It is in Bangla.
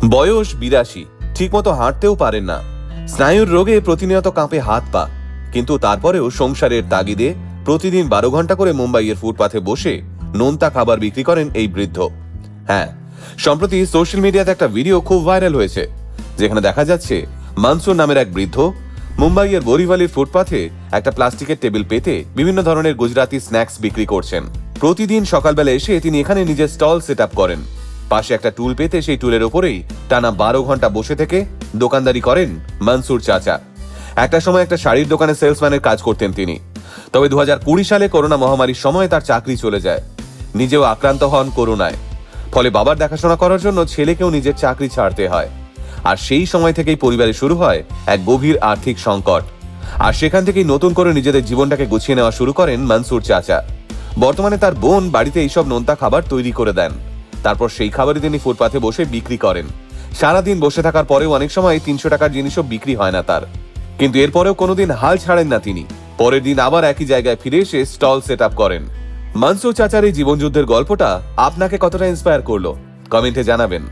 বয়স 82, ঠিকমতো হাঁটতেও পারেন না। স্নায়ুর রোগে প্রতিনিয়ত কাঁপে হাত পা, কিন্তু তারপরেও সংসারের তাগিদে প্রতিদিন 12 ঘন্টা করে মুম্বাইয়ের ফুটপাথে বসে নোনতা খাবার বিক্রি করেন এই বৃদ্ধ। হ্যাঁ, সম্প্রতি সোশ্যাল মিডিয়াতে একটা ভিডিও খুব ভাইরাল হয়েছে, যেখানে দেখা যাচ্ছে মনসুর নামের এক বৃদ্ধ মুম্বাইয়ের বোরিভালির ফুটপাথে একটা প্লাস্টিকের টেবিল পেতে বিভিন্ন ধরনের গুজরাতি স্ন্যাক্স বিক্রি করছেন। প্রতিদিন সকালবেলা এসে তিনি এখানে নিজের স্টল সেট আপ করেন। পাশে একটা টুল পেতে সেই টুলের ওপরেই টানা 12 ঘন্টা বসে থেকে দোকানদারি করেন মনসুর চাচা। একটা সময় একটা শাড়ির দোকানে সেলসম্যানের কাজ করতেন তিনি। তবে 2020 সালে করোনা মহামারীর সময় তার চাকরি চলে যায়। নিজেও আক্রান্ত হন করোনায়, ফলে বাবার দেখাশোনা করার জন্য ছেলেকেও নিজের চাকরি ছাড়তে হয়। আর সেই সময় থেকেই পরিবারে শুরু হয় এক গভীর আর্থিক সংকট। আর সেখান থেকেই নতুন করে নিজেদের জীবনটাকে গুছিয়ে নেওয়া শুরু করেন মনসুর চাচা। বর্তমানে তার বোন বাড়িতে এইসব নোনতা খাবার তৈরি করে দেন, তারপর সেই খাবারই তিনি ফুটপাথে বসে বিক্রি করেন। সারাদিন বসে থাকার পরেও অনেক সময় 300 টাকার জিনিসও বিক্রি হয় না তার, কিন্তু এরপরেও কোনোদিন হাল ছাড়েন না তিনি। পরের দিন আবার একই জায়গায় ফিরে এসে স্টল সেট আপ করেন। মনসুর চাচার এই জীবনযুদ্ধের গল্পটা আপনাকে কতটা ইন্সপায়ার করলো, কমেন্টে জানাবেন।